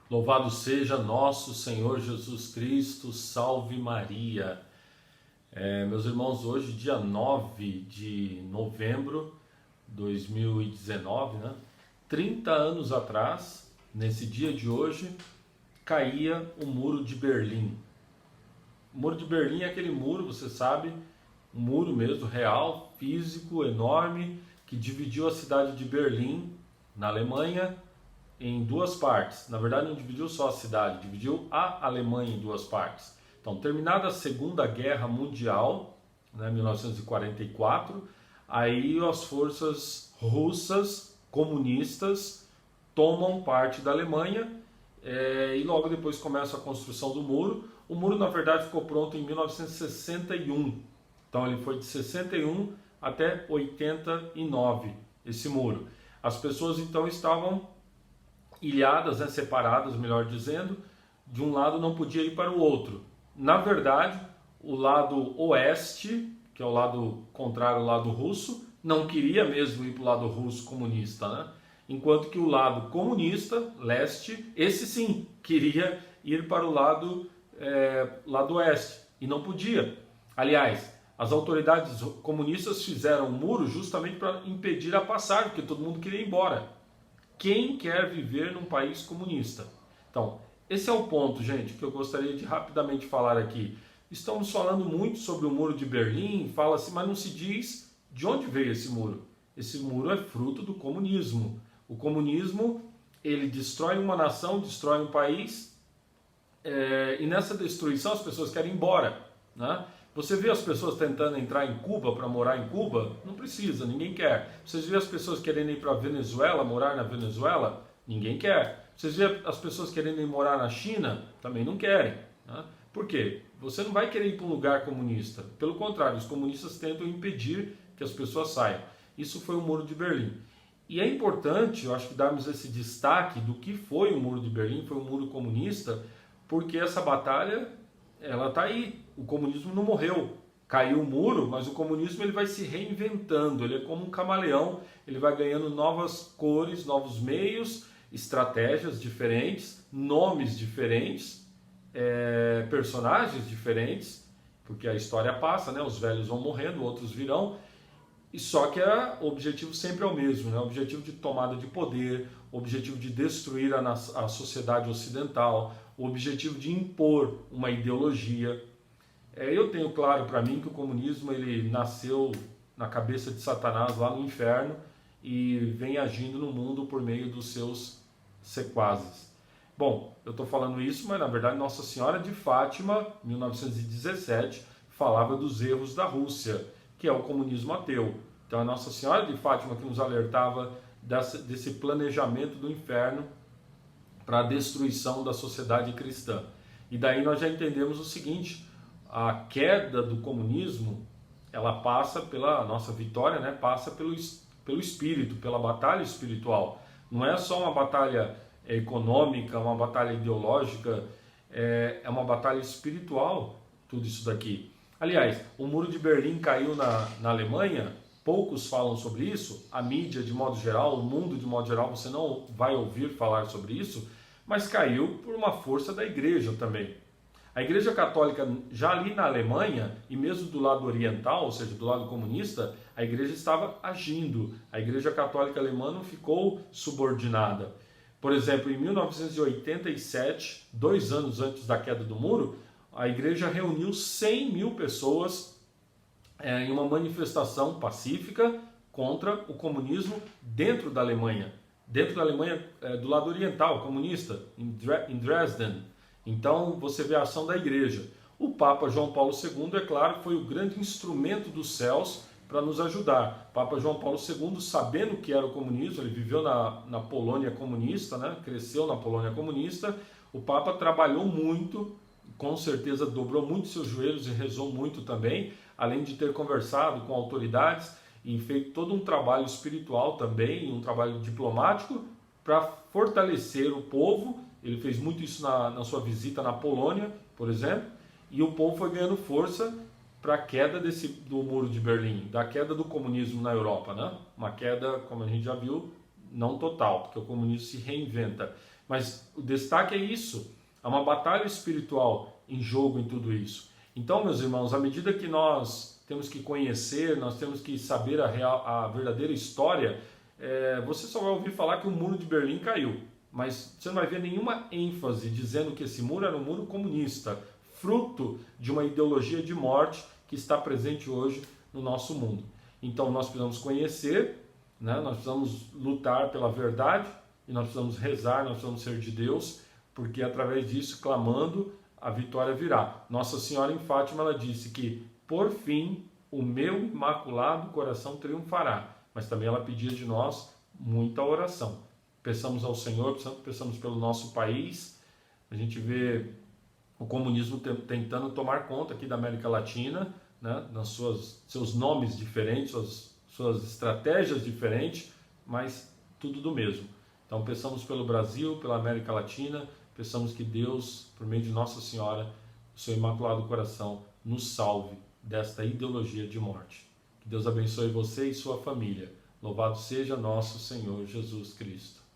Louvado seja nosso Senhor Jesus Cristo, salve Maria. Meus irmãos, hoje, dia 9 de novembro de 2019, né? 30 anos atrás, nesse dia de hoje, caía o Muro de Berlim. O Muro de Berlim é aquele muro, você sabe, um muro mesmo, real, físico, enorme, que dividiu a cidade de Berlim, na Alemanha, em duas partes. Na verdade, não dividiu só a cidade, dividiu a Alemanha em duas partes. Então, terminada a Segunda Guerra Mundial, né, 1944, aí as forças russas comunistas tomam parte da Alemanha e logo depois começa a construção do muro. O muro, na verdade, ficou pronto em 1961. Então, ele foi de 61 até 89, esse muro. As pessoas, então, estavam ilhadas, né, separadas, melhor dizendo, de um lado não podia ir para o outro. Na verdade, o lado oeste, que é o lado contrário ao lado russo, não queria mesmo ir para o lado russo comunista, né? Enquanto que o lado comunista, leste, esse sim, queria ir para o lado oeste, e não podia. Aliás, as autoridades comunistas fizeram um muro justamente para impedir a passagem, porque todo mundo queria ir embora. Quem quer viver num país comunista? Então, esse é o ponto, gente, que eu gostaria de rapidamente falar aqui. Estamos falando muito sobre o Muro de Berlim, fala-se, mas não se diz de onde veio esse muro. Esse muro é fruto do comunismo. O comunismo, ele destrói uma nação, destrói um país, e nessa destruição as pessoas querem ir embora, né? Você vê as pessoas tentando entrar em Cuba para morar em Cuba? Não precisa, ninguém quer. Vocês vê as pessoas querendo ir para a Venezuela, morar na Venezuela? Ninguém quer. Vocês vê as pessoas querendo ir morar na China? Também não querem, né? Por quê? Você não vai querer ir para um lugar comunista. Pelo contrário, os comunistas tentam impedir que as pessoas saiam. Isso foi o Muro de Berlim. E é importante, eu acho que darmos esse destaque do que foi o Muro de Berlim, foi um muro comunista, porque essa batalha, ela está aí. O comunismo não morreu. Caiu o muro, mas o comunismo ele vai se reinventando. Ele é como um camaleão, ele vai ganhando novas cores, novos meios, estratégias diferentes, nomes diferentes, personagens diferentes, porque a história passa, né? Os velhos vão morrendo, outros virão. E só que o objetivo sempre é o mesmo, né? O objetivo de tomada de poder, o objetivo de destruir a sociedade ocidental, o objetivo de impor uma ideologia. Eu tenho claro para mim que o comunismo ele nasceu na cabeça de Satanás lá no inferno e vem agindo no mundo por meio dos seus sequazes. Bom, eu estou falando isso, mas na verdade Nossa Senhora de Fátima, 1917, falava dos erros da Rússia, que é o comunismo ateu. Então a Nossa Senhora de Fátima que nos alertava desse planejamento do inferno para a destruição da sociedade cristã. E daí nós já entendemos o seguinte: a queda do comunismo, ela passa pela nossa vitória, né? Passa pelo espírito, pela batalha espiritual. Não é só uma batalha econômica, uma batalha ideológica, é uma batalha espiritual, tudo isso daqui. Aliás, o Muro de Berlim caiu na Alemanha, poucos falam sobre isso, a mídia de modo geral, o mundo de modo geral, você não vai ouvir falar sobre isso, mas caiu por uma força da igreja também. A Igreja Católica, já ali na Alemanha, e mesmo do lado oriental, ou seja, do lado comunista, a igreja estava agindo. A Igreja Católica Alemã não ficou subordinada. Por exemplo, em 1987, 2 anos antes da queda do muro, a igreja reuniu 100 mil pessoas em uma manifestação pacífica contra o comunismo dentro da Alemanha. Dentro da Alemanha, do lado oriental, comunista, em Dresden. Então você vê a ação da igreja. O Papa João Paulo II, é claro, foi o grande instrumento dos céus para nos ajudar. O Papa João Paulo II, sabendo o que era o comunismo, ele viveu na Polônia comunista, né? Cresceu na Polônia comunista. O Papa trabalhou muito, com certeza dobrou muito seus joelhos e rezou muito também, além de ter conversado com autoridades e feito todo um trabalho espiritual também, um trabalho diplomático para fortalecer o povo. Ele fez muito isso na sua visita na Polônia, por exemplo, e o povo foi ganhando força para a queda do Muro de Berlim, da queda do comunismo na Europa, né? Uma queda, como a gente já viu, não total, porque o comunismo se reinventa. Mas o destaque é isso, há uma batalha espiritual em jogo em tudo isso. Então, meus irmãos, à medida que nós temos que conhecer, nós temos que saber a verdadeira história, você só vai ouvir falar que o muro de Berlim caiu, mas você não vai ver nenhuma ênfase dizendo que esse muro era um muro comunista, fruto de uma ideologia de morte que está presente hoje no nosso mundo. Então nós precisamos conhecer, né? Nós precisamos lutar pela verdade e nós precisamos rezar, nós precisamos ser de Deus, porque através disso, clamando, a vitória virá. Nossa Senhora em Fátima, ela disse que, por fim, o meu imaculado coração triunfará. Mas também ela pedia de nós muita oração. Peçamos ao Senhor, peçamos pelo nosso país. A gente vê o comunismo tentando tomar conta aqui da América Latina, né, nas seus nomes diferentes, suas estratégias diferentes, mas tudo do mesmo. Então peçamos pelo Brasil, pela América Latina, peçamos que Deus, por meio de Nossa Senhora, o seu Imaculado Coração, nos salve desta ideologia de morte. Que Deus abençoe você e sua família. Louvado seja nosso Senhor Jesus Cristo.